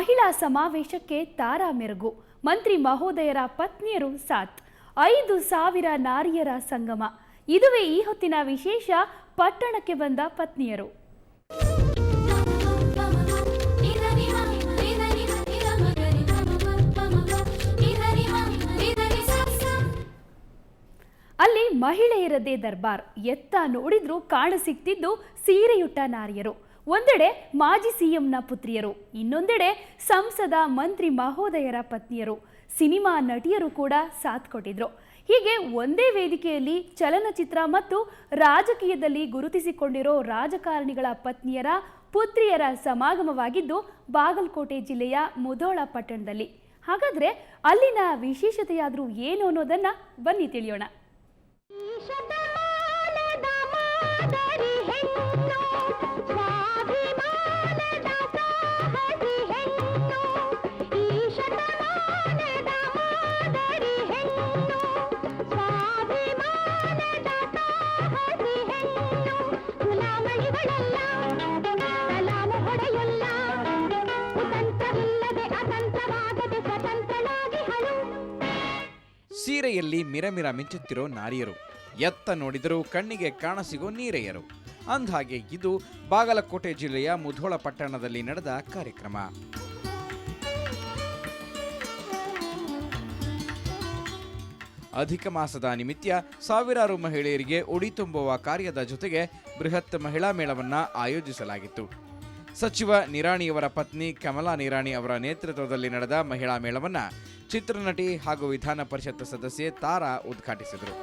ಮಹಿಳಾ ಸಮಾವೇಶಕ್ಕೆ ತಾರಾ ಮೆರುಗು. ಮಂತ್ರಿ ಮಹೋದಯರ ಪತ್ನಿಯರು ಸಾಥ್. 5,000 ನಾರಿಯರ ಸಂಗಮ. ಇದುವೇ ಈ ಹೊತ್ತಿನ ವಿಶೇಷ. ಪಟ್ಟಣಕ್ಕೆ ಬಂದ ಪತ್ನಿಯರು. ಅಲ್ಲಿ ಮಹಿಳೆಯರದೇ ದರ್ಬಾರ್. ಎತ್ತ ನೋಡಿದ್ರೂ ಕಾಣಸಿಗ್ತಿದ್ದು ಸೀರೆಯುಟ್ಟ ನಾರಿಯರು. ಒಂದೆಡೆ ಮಾಜಿ ಸಿಎಂನ ಪುತ್ರಿಯರು, ಇನ್ನೊಂದೆಡೆ ಸಂಸದ ಮಂತ್ರಿ ಮಹೋದಯರ ಪತ್ನಿಯರು, ಸಿನಿಮಾ ನಟಿಯರು ಕೂಡ ಸಾಥ್ ಕೊಟ್ಟಿದ್ರು. ಹೀಗೆ ಒಂದೇ ವೇದಿಕೆಯಲ್ಲಿ ಚಲನಚಿತ್ರ ಮತ್ತು ರಾಜಕೀಯದಲ್ಲಿ ಗುರುತಿಸಿಕೊಂಡಿರೋ ರಾಜಕಾರಣಿಗಳ ಪತ್ನಿಯರ ಪುತ್ರಿಯರ ಸಮಾಗಮವಾಗಿದ್ದು ಬಾಗಲಕೋಟೆ ಜಿಲ್ಲೆಯ ಮುಧೋಳ ಪಟ್ಟಣದಲ್ಲಿ. ಹಾಗಾದ್ರೆ ಅಲ್ಲಿನ ವಿಶೇಷತೆಯಾದ್ರೂ ಏನು ಅನ್ನೋದನ್ನ ಬನ್ನಿ ತಿಳಿಯೋಣ. ಸೀರೆಯಲ್ಲಿ ಮಿರಮಿರ ಮಿಂಚುತ್ತಿರೋ ನಾರಿಯರು, ಎತ್ತ ನೋಡಿದರೂ ಕಣ್ಣಿಗೆ ಕಾಣಸಿಗೋ ನೀರೆಯರು. ಅಂದ್ಹಾಗೆ ಇದು ಬಾಗಲಕೋಟೆ ಜಿಲ್ಲೆಯ ಮುಧೋಳ ಪಟ್ಟಣದಲ್ಲಿ ನಡೆದ ಕಾರ್ಯಕ್ರಮ. ಅಧಿಕ ಮಾಸದ ನಿಮಿತ್ತ ಸಾವಿರಾರು ಮಹಿಳೆಯರಿಗೆ ಉಡಿ ತುಂಬುವ ಕಾರ್ಯದ ಜೊತೆಗೆ ಬೃಹತ್ ಮಹಿಳಾ ಮೇಳವನ್ನ ಆಯೋಜಿಸಲಾಗಿತ್ತು. ಸಚಿವ ನಿರಾಣಿಯವರ ಪತ್ನಿ ಕಮಲಾ ನಿರಾಣಿ ಅವರ ನೇತೃತ್ವದಲ್ಲಿ ನಡೆದ ಮಹಿಳಾ ಮೇಳವನ್ನ ಚಿತ್ರನಟಿ ಹಾಗೂ ವಿಧಾನ ಪರಿಷತ್ ಸದಸ್ಯೆ ತಾರಾ ಉದ್ಘಾಟಿಸಿದರು.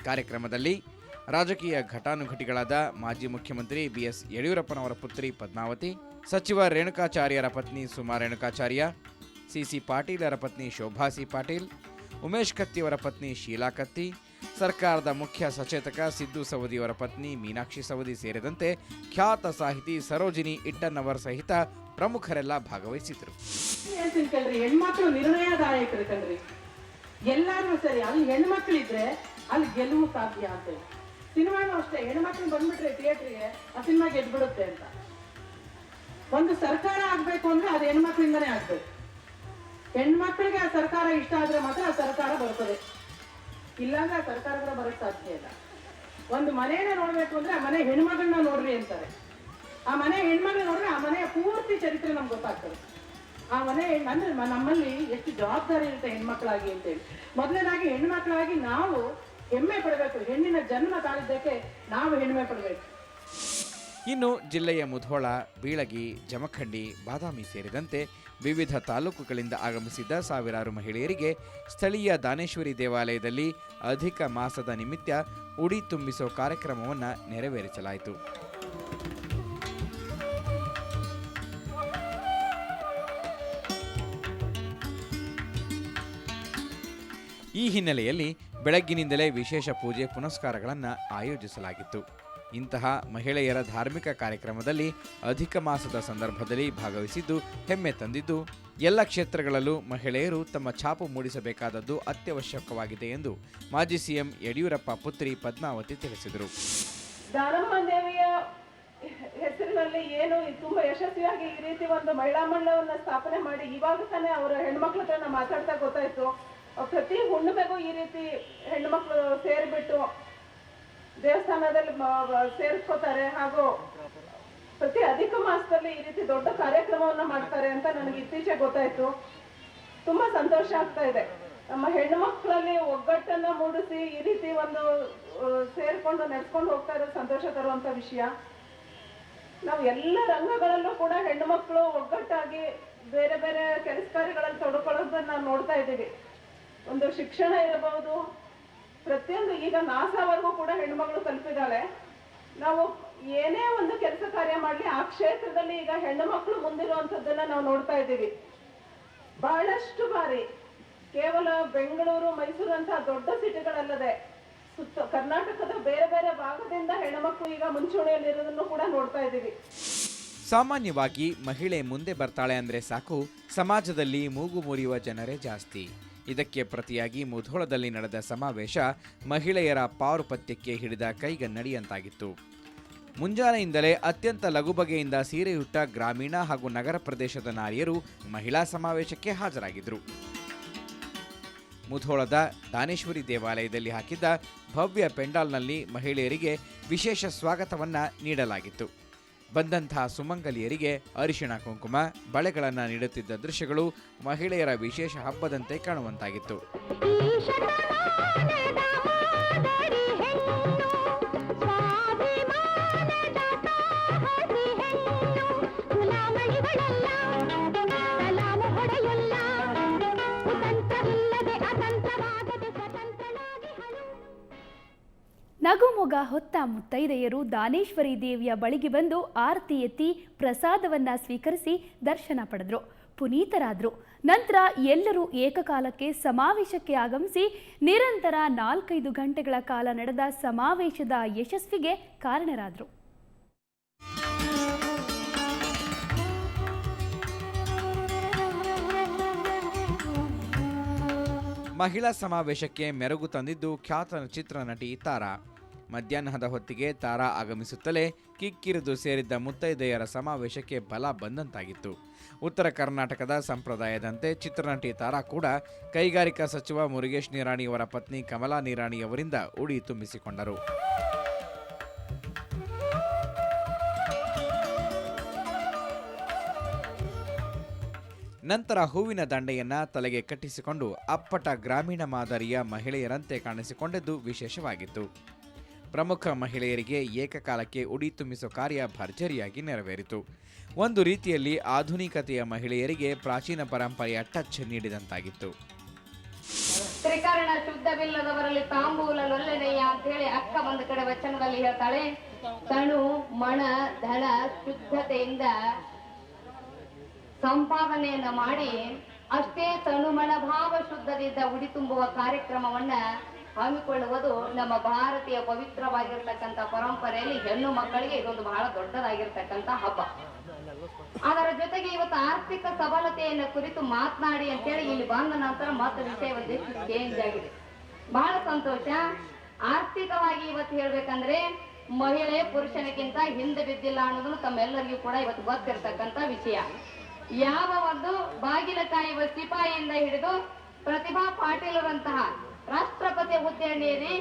ಕಾರ್ಯಕ್ರಮದಲ್ಲಿ ರಾಜಕೀಯ ಘಟಾನುಘಟಿಗಳಾದ ಮಾಜಿ ಮುಖ್ಯಮಂತ್ರಿ ಬಿಎಸ್ ಯಡಿಯೂರಪ್ಪನವರ ಪುತ್ರಿ ಪದ್ಮಾವತಿ, ಸಚಿವ ರೇಣುಕಾಚಾರ್ಯರ ಪತ್ನಿ ಸುಮಾ ರೇಣುಕಾಚಾರ್ಯ, ಸಿಸಿ ಪಾಟೀಲರ ಪತ್ನಿ ಶೋಭಾ ಸಿ ಪಾಟೀಲ್, ಉಮೇಶ್ ಕತ್ತಿಯವರ ಪತ್ನಿ ಶೀಲಾ ಕತ್ತಿ, ಸರ್ಕಾರದ ಮುಖ್ಯ ಸಚೇತಕ ಸಿದ್ದು ಸವದಿಯವರ ಪತ್ನಿ ಮೀನಾಕ್ಷಿ ಸವದಿ ಸೇರಿದಂತೆ ಖ್ಯಾತ ಸಾಹಿತಿ ಸರೋಜಿನಿ ಇಟ್ಟನ್ನವರ್ ಸಹಿತ ಪ್ರಮುಖರೆಲ್ಲ ಭಾಗವಹಿಸಿದರು. ಹೆಣ್ಮಕ್ಳು ನಿರ್ಣಯದಾಯಕರು ಕಣ್ರಿ. ಎಲ್ಲಾರು ಸರಿ, ಅಲ್ಲಿ ಹೆಣ್ಮಕ್ಳಿದ್ರೆ ಅಲ್ಲಿ ಗೆಲುವು ಸಾಧ್ಯ ಅಂತ. ಸಿನಿಮಾನು ಅಷ್ಟೇ, ಹೆಣ್ಮಕ್ಳು ಬಂದ್ಬಿಟ್ರೆ ಥಿಯೇಟರ್ಗೆ ಆ ಸಿನಿಮಾ ಗೆದ್ಬಿಡುತ್ತೆ ಅಂತ. ಒಂದು ಸರ್ಕಾರ ಆಗ್ಬೇಕು ಅಂದ್ರೆ ಅದು ಹೆಣ್ಮಕ್ಳಿಂದನೇ ಆಗ್ಬೇಕು. ಹೆಣ್ಮಕ್ಳಿಗೆ ಆ ಸರ್ಕಾರ ಇಷ್ಟ ಆದ್ರೆ ಮಾತ್ರ ಆ ಸರ್ಕಾರ ಬರ್ತದೆ, ಇಲ್ಲಾಂದ್ರೆ ಆ ಸರ್ಕಾರಗಳ ಬರಕ್ ಸಾಧ್ಯ ಇಲ್ಲ. ಒಂದು ಮನೆಯನ್ನ ನೋಡ್ಬೇಕು ಅಂದ್ರೆ ಆ ಮನೆ ಹೆಣ್ಮಗಳನ್ನ ನೋಡ್ರಿ ಅಂತಾರೆ. ಆ ಮನೆ ಹೆಣ್ಮಗಳನ್ನ ನೋಡ್ರೆ ಆ ಮನೆಯ ಪೂರ್ತಿ ಚರಿತ್ರೆ ನಮ್ಗೆ ಗೊತ್ತಾಗ್ತದೆ. ಆ ಮನೆ ಅಂದ್ರೆ ನಮ್ಮಲ್ಲಿ ಎಷ್ಟು ಜವಾಬ್ದಾರಿ ಇರುತ್ತೆ ಹೆಣ್ಮಕ್ಳಾಗಿ ಅಂತೇಳಿ. ಮೊದಲನೇದಾಗಿ ಹೆಣ್ಮಕ್ಳಾಗಿ ನಾವು ಹೆಮ್ಮೆ ಪಡಬೇಕು. ಹೆಣ್ಣಿನ ಜನ್ಮ ತಾಳಿದ್ದಕ್ಕೆ ನಾವು ಹೆಮ್ಮೆ ಪಡಬೇಕು. ಇನ್ನು ಜಿಲ್ಲೆಯ ಮುಧೋಳ, ಬೀಳಗಿ, ಜಮಖಂಡಿ, ಬಾದಾಮಿ ಸೇರಿದಂತೆ ವಿವಿಧ ತಾಲೂಕುಗಳಿಂದ ಆಗಮಿಸಿದ್ದ ಸಾವಿರಾರು ಮಹಿಳೆಯರಿಗೆ ಸ್ಥಳೀಯ ದಾನೇಶ್ವರಿ ದೇವಾಲಯದಲ್ಲಿ ಅಧಿಕ ಮಾಸದ ನಿಮಿತ್ತ ಉಡಿ ತುಂಬಿಸೋ ಕಾರ್ಯಕ್ರಮವನ್ನು ನೆರವೇರಿಸಲಾಯಿತು. ಈ ಹಿನ್ನೆಲೆಯಲ್ಲಿ ಬೆಳಗ್ಗಿನಿಂದಲೇ ವಿಶೇಷ ಪೂಜೆ ಪುನಸ್ಕಾರಗಳನ್ನು ಆಯೋಜಿಸಲಾಗಿತ್ತು. ಇಂತಹ ಮಹಿಳೆಯರ ಧಾರ್ಮಿಕ ಕಾರ್ಯಕ್ರಮದಲ್ಲಿ ಅಧಿಕ ಮಾಸದ ಸಂದರ್ಭದಲ್ಲಿ ಭಾಗವಹಿಸಿದ್ದು ಹೆಮ್ಮೆ ತಂದಿದ್ದು, ಎಲ್ಲ ಕ್ಷೇತ್ರಗಳಲ್ಲೂ ಮಹಿಳೆಯರು ತಮ್ಮ ಛಾಪು ಮೂಡಿಸಬೇಕಾದದ್ದು ಅತ್ಯವಶ್ಯಕವಾಗಿದೆ ಎಂದು ಮಾಜಿ ಸಿಎಂ ಯಡಿಯೂರಪ್ಪ ಪುತ್ರಿ ಪದ್ಮಾವತಿ ತಿಳಿಸಿದರು. ದಾನಮ್ಮ ದೇವಿಯ ಹೆಸರಿನಲ್ಲಿ ಏನು ತುಂಬಾ ಯಶಸ್ವಿಯಾಗಿ ಈ ರೀತಿ ಒಂದು ಮಹಿಳಾ ಮಂಡಳವನ್ನ ಸ್ಥಾಪನೆ ಮಾಡಿ ಇವಾಗ ತಾನೇ ಅವರ ಹೆಣ್ಮಕ್ಳ ಹತ್ರ ಮಾತಾಡ್ತಾ ಗೊತ್ತಾಯ್ತು. ಪ್ರತಿ ಹುಣ್ಣಿಮೆಗೂ ಈ ರೀತಿ ಹೆಣ್ಮಕ್ಳು ಸೇರಿಬಿಟ್ಟು ದೇವಸ್ಥಾನದಲ್ಲಿ ಸೇರಿಸ್ಕೋತಾರೆ ಹಾಗೂ ಪ್ರತಿ ಅಧಿಕ ಮಾಸದಲ್ಲಿ ಈ ರೀತಿ ದೊಡ್ಡ ಕಾರ್ಯಕ್ರಮವನ್ನ ಮಾಡ್ತಾರೆ ಅಂತ ನನಗೆ ಇತ್ತೀಚೆಗೆ ಗೊತ್ತಾಯ್ತು. ತುಂಬಾ ಸಂತೋಷ ಆಗ್ತಾ ಇದೆ. ನಮ್ಮ ಹೆಣ್ಣು ಮಕ್ಕಳಲ್ಲಿ ಒಗ್ಗಟ್ಟನ್ನ ಮೂಡಿಸಿ ಈ ರೀತಿ ಒಂದು ಸೇರ್ಕೊಂಡು ನಡೆಸ್ಕೊಂಡು ಹೋಗ್ತಾ ಇರೋದು ಸಂತೋಷ ತರುವಂತ ವಿಷಯ. ನಾವು ಎಲ್ಲ ರಂಗಗಳಲ್ಲೂ ಕೂಡ ಹೆಣ್ಣು ಮಕ್ಕಳು ಒಗ್ಗಟ್ಟಾಗಿ ಬೇರೆ ಬೇರೆ ಕೆಲಸ ಕಾರ್ಯಗಳಲ್ಲಿ ತೊಡ್ಕೊಳ್ಳೋದನ್ನ ನಾವು ನೋಡ್ತಾ ಇದ್ದೀವಿ. ಒಂದು ಶಿಕ್ಷಣ ಇರಬಹುದು, ಪ್ರತಿಯೊಂದು ಈಗ ನಾಸಾವರೆಗೂ ಕೂಡ ಹೆಣ್ಮಗಳು ತಲುಪಿದ್ದಾಳೆ. ನಾವು ಏನೇ ಒಂದು ಕೆಲಸ ಕಾರ್ಯ ಮಾಡಲಿ ಆ ಕ್ಷೇತ್ರದಲ್ಲಿ ಈಗ ಹೆಣ್ಣು ಮಕ್ಕಳು ಮುಂದಿರುವಂಥದ್ದನ್ನ ನಾವು ನೋಡ್ತಾ ಇದ್ದೀವಿ. ಬಹಳಷ್ಟು ಬಾರಿ ಕೇವಲ ಬೆಂಗಳೂರು, ಮೈಸೂರು ಅಂತಹ ದೊಡ್ಡ ಸಿಟಿಗಳಲ್ಲದೆ ಸುತ್ತ ಕರ್ನಾಟಕದ ಬೇರೆ ಬೇರೆ ಭಾಗದಿಂದ ಹೆಣ್ಣುಮಕ್ಕಳು ಈಗ ಮುಂಚೂಣಿಯಲ್ಲಿರೋದನ್ನು ಕೂಡ ನೋಡ್ತಾ ಇದ್ದೀವಿ. ಸಾಮಾನ್ಯವಾಗಿ ಮಹಿಳೆ ಮುಂದೆ ಬರ್ತಾಳೆ ಅಂದ್ರೆ ಸಾಕು, ಸಮಾಜದಲ್ಲಿ ಮೂಗು ಮುರಿಯುವ ಜನರೇ ಜಾಸ್ತಿ. ಇದಕ್ಕೆ ಪ್ರತಿಯಾಗಿ ಮುಧೋಳದಲ್ಲಿ ನಡೆದ ಸಮಾವೇಶ ಮಹಿಳೆಯರ ಪಾರುಪತ್ಯಕ್ಕೆ ಹಿಡಿದ ಕೈಗನ್ನಡಿಯಂತಾಗಿತ್ತು. ಮುಂಜಾನೆಯಿಂದಲೇ ಅತ್ಯಂತ ಲಘುಬಗೆಯಿಂದ ಸೀರೆಯುಟ್ಟ ಗ್ರಾಮೀಣ ಹಾಗೂ ನಗರ ಪ್ರದೇಶದ ನಾರಿಯರು ಮಹಿಳಾ ಸಮಾವೇಶಕ್ಕೆ ಹಾಜರಾಗಿದ್ದರು. ಮುಧೋಳದ ದಾನೇಶ್ವರಿ ದೇವಾಲಯದಲ್ಲಿ ಹಾಕಿದ್ದ ಭವ್ಯ ಪೆಂಡಾಲ್ನಲ್ಲಿ ಮಹಿಳೆಯರಿಗೆ ವಿಶೇಷ ಸ್ವಾಗತವನ್ನ ನೀಡಲಾಗಿತ್ತು. ಬಂದಂತಹ ಸುಮಂಗಲಿಯರಿಗೆ ಅರಿಶಿಣ ಕುಂಕುಮ ಬಳೆಗಳನ್ನು ನೀಡುತ್ತಿದ್ದ ದೃಶ್ಯಗಳು ಮಹಿಳೆಯರ ವಿಶೇಷ ಹಬ್ಬದಂತೆ ಕಾಣುವಂತಾಗಿತ್ತು. ನಗುಮೊಗ ಹೊತ್ತ ಮುತ್ತೈದೆಯರು ದಾನೇಶ್ವರಿ ದೇವಿಯ ಬಳಿಗೆ ಬಂದು ಆರತಿ ಎತ್ತಿ ಪ್ರಸಾದವನ್ನ ಸ್ವೀಕರಿಸಿ ದರ್ಶನ ಪಡೆದರು, ಪುನೀತರಾದರು. ನಂತರ ಎಲ್ಲರೂ ಏಕಕಾಲಕ್ಕೆ ಸಮಾವೇಶಕ್ಕೆ ಆಗಮಿಸಿ ನಿರಂತರ 4-5 ಗಂಟೆಗಳ ಕಾಲ ನಡೆದ ಸಮಾವೇಶದ ಯಶಸ್ವಿಗೆ ಕಾರಣರಾದರು. ಮಹಿಳಾ ಸಮಾವೇಶಕ್ಕೆ ಮೆರುಗು ತಂದಿದ್ದು ಖ್ಯಾತ ಚಿತ್ರನಟಿ ತಾರಾ. ಮಧ್ಯಾಹ್ನದ ಹೊತ್ತಿಗೆ ತಾರಾ ಆಗಮಿಸುತ್ತಲೇ ಕಿಕ್ಕಿರಿದು ಸೇರಿದ್ದ ಮುತ್ತೈದೆಯರ ಸಮಾವೇಶಕ್ಕೆ ಬಲ ಬಂದಂತಾಗಿತ್ತು. ಉತ್ತರ ಕರ್ನಾಟಕದ ಸಂಪ್ರದಾಯದಂತೆ ಚಿತ್ರನಟಿ ತಾರಾ ಕೂಡ ಕೈಗಾರಿಕಾ ಸಚಿವ ಮುರುಗೇಶ್ ನಿರಾಣಿಯವರ ಪತ್ನಿ ಕಮಲಾ ನಿರಾಣಿಯವರಿಂದ ಉಡಿ ತುಂಬಿಸಿಕೊಂಡರು. ನಂತರ ಹೂವಿನ ದಂಡೆಯನ್ನ ತಲೆಗೆ ಕಟ್ಟಿಸಿಕೊಂಡು ಅಪ್ಪಟ ಗ್ರಾಮೀಣ ಮಾದರಿಯ ಮಹಿಳೆಯರಂತೆ ಕಾಣಿಸಿಕೊಂಡಿದ್ದು ವಿಶೇಷವಾಗಿತ್ತು. ಪ್ರಮುಖ ಮಹಿಳೆಯರಿಗೆ ಏಕಕಾಲಕ್ಕೆ ಉಡಿ ತುಂಬಿಸೋ ಕಾರ್ಯ ಭರ್ಜರಿಯಾಗಿ ನೆರವೇರಿತು. ಒಂದು ರೀತಿಯಲ್ಲಿ ಆಧುನಿಕತೆಯ ಮಹಿಳೆಯರಿಗೆ ಪ್ರಾಚೀನ ಪರಂಪರೆಯ ಟಚ್ ನೀಡಿದಂತಾಗಿತ್ತು. ತ್ರಿಕರಣ ಶುದ್ಧವಿಲ್ಲದವರಲ್ಲಿ ತಾಂಬೂಲ ಲೊಲ್ಲೆನೆಯ ಅಂತ ಹೇಳಿ ಅಕ್ಕ ಒಂದು ಕಡೆ ವಚನದಲ್ಲಿ ಹೇಳ್ತಾಳೆ. ತನು ಮಣ ಧನ ಶುದ್ಧತೆಯಿಂದ ಸಂಪಾದನೆಯನ್ನ ಮಾಡಿ ಅಷ್ಟೇ ತನುಮಣ ಭಾವ ಶುದ್ಧದಿಂದ ಉಡಿ ತುಂಬುವ ಕಾರ್ಯಕ್ರಮವನ್ನ ಹಮ್ಮಿಕೊಳ್ಳುವುದು ನಮ್ಮ ಭಾರತೀಯ ಪವಿತ್ರವಾಗಿರ್ತಕ್ಕಂಥ ಪರಂಪರೆಯಲ್ಲಿ ಹೆಣ್ಣು ಮಕ್ಕಳಿಗೆ ಇದೊಂದು ಬಹಳ ದೊಡ್ಡದಾಗಿರ್ತಕ್ಕಂಥ ಹಬ್ಬ. ಅದರ ಜೊತೆಗೆ ಇವತ್ತು ಆರ್ಥಿಕ ಸಬಲತೆಯನ್ನ ಕುರಿತು ಮಾತನಾಡಿ ಅಂತೇಳಿ ಇಲ್ಲಿ ಬಂದ ನಂತರ ಮತ್ತೆ ವಿಷಯ ಒಂದಿಷ್ಟು ಚೇಂಜ್ ಆಗಿದೆ. ಬಹಳ ಸಂತೋಷ. ಆರ್ಥಿಕವಾಗಿ ಇವತ್ತು ಹೇಳ್ಬೇಕಂದ್ರೆ ಮಹಿಳೆ ಪುರುಷನಿಗಿಂತ ಹಿಂದೆ ಬಿದ್ದಿಲ್ಲ ಅನ್ನೋದನ್ನು ತಮ್ಮೆಲ್ಲರಿಗೂ ಕೂಡ ಇವತ್ತು ಗೊತ್ತಿರ್ತಕ್ಕಂಥ ವಿಷಯ. ಯಾವ ಒಂದು ಬಾಗಿಲ ಕಾಯುವ ಸಿಪಾಯಿಯಿಂದ ಹಿಡಿದು ಪ್ರತಿಭಾ ಪಾಟೀಲರಂತಹ ರಾಷ್ಟ್ರಪತಿ ಹುದ್ದೆಯನ್ನೇರಿ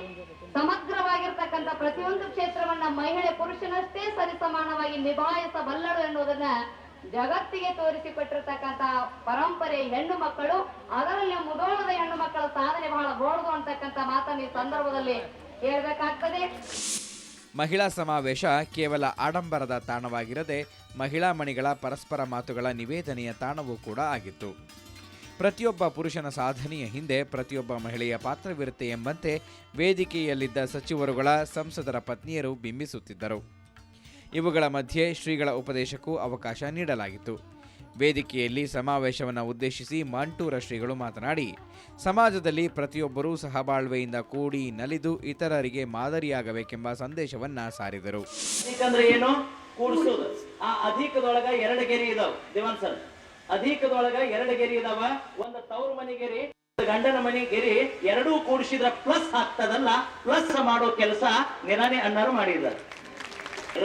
ಸಮಗ್ರವಾಗಿರ್ತಕ್ಕಂಥ ಪ್ರತಿಯೊಂದು ಕ್ಷೇತ್ರವನ್ನ ಮಹಿಳೆ ಪುರುಷನಷ್ಟೇ ಸರಿಸಮಾನವಾಗಿ ನಿಭಾಯಿಸಬಲ್ಲರು ಎನ್ನುವುದನ್ನ ಜಗತ್ತಿಗೆ ತೋರಿಸಿಕೊಟ್ಟಿರ್ತಕ್ಕಂಥ ಪರಂಪರೆ ಹೆಣ್ಣು ಮಕ್ಕಳು, ಅದರಲ್ಲಿ ಮುಧೋಳದ ಹೆಣ್ಣು ಮಕ್ಕಳ ಸಾಧನೆ ಬಹಳ ಗೋಡ್ದು ಅಂತಕ್ಕಂಥ ಮಾತನ್ನು ಈ ಸಂದರ್ಭದಲ್ಲಿ ಹೇಳ್ಬೇಕಾಗ್ತದೆ. ಮಹಿಳಾ ಸಮಾವೇಶ ಕೇವಲ ಆಡಂಬರದ ತಾಣವಾಗಿರದೆ ಮಹಿಳಾ ಮಣಿಗಳ ಪರಸ್ಪರ ಮಾತುಗಳ ನಿವೇದನೆಯ ತಾಣವೂ ಕೂಡ ಆಗಿತ್ತು. ಪ್ರತಿಯೊಬ್ಬ ಪುರುಷನ ಸಾಧನೆಯ ಹಿಂದೆ ಪ್ರತಿಯೊಬ್ಬ ಮಹಿಳೆಯ ಪಾತ್ರವಿರುತ್ತೆ ಎಂಬಂತೆ ವೇದಿಕೆಯಲ್ಲಿದ್ದ ಸಚಿವರುಗಳ, ಸಂಸದರ ಪತ್ನಿಯರು ಬಿಂಬಿಸುತ್ತಿದ್ದರು. ಇವುಗಳ ಮಧ್ಯೆ ಶ್ರೀಗಳ ಉಪದೇಶಕ್ಕೂ ಅವಕಾಶ ನೀಡಲಾಗಿತ್ತು. ವೇದಿಕೆಯಲ್ಲಿ ಸಮಾವೇಶವನ್ನು ಉದ್ದೇಶಿಸಿ ಮಂಟೂರ ಶ್ರೀಗಳು ಮಾತನಾಡಿ, ಸಮಾಜದಲ್ಲಿ ಪ್ರತಿಯೊಬ್ಬರೂ ಸಹಬಾಳ್ವೆಯಿಂದ ಕೂಡಿ ನಲಿದು ಇತರರಿಗೆ ಮಾದರಿಯಾಗಬೇಕೆಂಬ ಸಂದೇಶವನ್ನ ಸಾರಿದರು. ಏನು ಕೂಡಿಸೋದು, ಆ ಅಧಿಕದೊಳಗ 2 ಗೆರೆ ಇದಾವ ದೇವನ್ ಸರ್. ಅಧಿಕದೊಳಗ 2 ಗೆರೆ ಇದಾವ. ಒಂದು ತವ್ರ ಮನೆ ಗೆರೆ, ಗಂಡನ ಮನೆ ಗೆರೆ, ಎರಡೂ ಕೂಡಿಸಿದ್ರ ಪ್ಲಸ್ ಆಗ್ತದಲ್ಲ. ಪ್ಲಸ್ ಮಾಡೋ ಕೆಲಸ ನಿರಾಣಿ ಅಣ್ಣರು ಮಾಡಿದ್ದಾರೆ.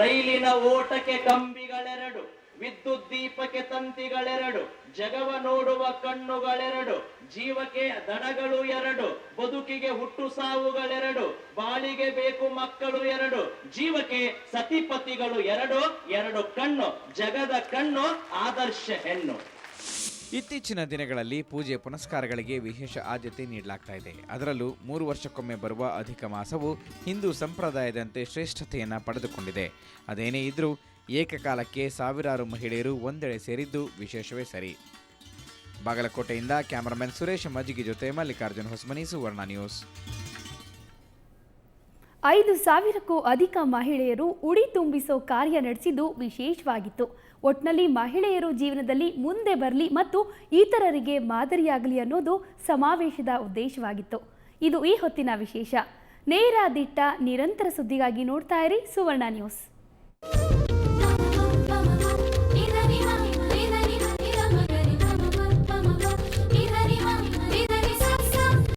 ರೈಲಿನ ಓಟಕ್ಕೆ ಕಂಬಿಗಳೆರಡು, ವಿದ್ಯುತ್ ದೀಪಕ್ಕೆ ತಂತಿಗಳೆರಡು, ಜಗವ ನೋಡುವ ಕಣ್ಣುಗಳೆರಡು, ಜೀವಕ್ಕೆ ದಡಗಳು 2, ಬದುಕಿಗೆ ಹುಟ್ಟು ಸಾವುಗಳೆರಡು, ಬಾಳಿಗೆ ಬೇಕು ಮಕ್ಕಳು 2, ಜೀವಕ್ಕೆ ಸತಿಪತಿಗಳು 2 ಕಣ್ಣು, ಜಗದ ಕಣ್ಣು ಆದರ್ಶ ಹೆಣ್ಣು. ಇತ್ತೀಚಿನ ದಿನಗಳಲ್ಲಿ ಪೂಜೆ ಪುನಸ್ಕಾರಗಳಿಗೆ ವಿಶೇಷ ಆದ್ಯತೆ ನೀಡಲಾಗ್ತಾ ಇದೆ. ಅದರಲ್ಲೂ 3 ವರ್ಷಕ್ಕೊಮ್ಮೆ ಬರುವ ಅಧಿಕ ಮಾಸವು ಹಿಂದೂ ಸಂಪ್ರದಾಯದಂತೆ ಶ್ರೇಷ್ಠತೆಯನ್ನ ಪಡೆದುಕೊಂಡಿದೆ. ಅದೇನೇ ಇದ್ರೂ ಏಕಕಾಲಕ್ಕೆ ಸಾವಿರಾರು ಮಹಿಳೆಯರು ಒಂದೆಡೆ ಸೇರಿದ್ದು ವಿಶೇಷವೇ ಸರಿ. ಬಾಗಲಕೋಟೆಯಿಂದ ಕ್ಯಾಮರಾಮನ್ ಸುರೇಶ್ ಮಜ್ಜಿಗಿ ಜೊತೆ ಮಲ್ಲಿಕಾರ್ಜುನ್ ಹೊಸಮನಿ, ಸುವರ್ಣ ನ್ಯೂಸ್. 5,000ಕ್ಕೂ ಅಧಿಕ ಮಹಿಳೆಯರು ಉಡಿ ತುಂಬಿಸೋ ಕಾರ್ಯ ನಡೆಸಿದ್ದು ವಿಶೇಷವಾಗಿತ್ತು. ಒಟ್ನಲ್ಲಿ ಮಹಿಳೆಯರು ಜೀವನದಲ್ಲಿ ಮುಂದೆ ಬರಲಿ ಮತ್ತು ಇತರರಿಗೆ ಮಾದರಿಯಾಗಲಿ ಅನ್ನೋದು ಸಮಾವೇಶದ ಉದ್ದೇಶವಾಗಿತ್ತು. ಇದು ಈ ಹೊತ್ತಿನ ವಿಶೇಷ. ನೇರ ದಿಟ್ಟ ನಿರಂತರ ಸುದ್ದಿಗಾಗಿ ನೋಡ್ತಾ ಇರಿ ಸುವರ್ಣ ನ್ಯೂಸ್.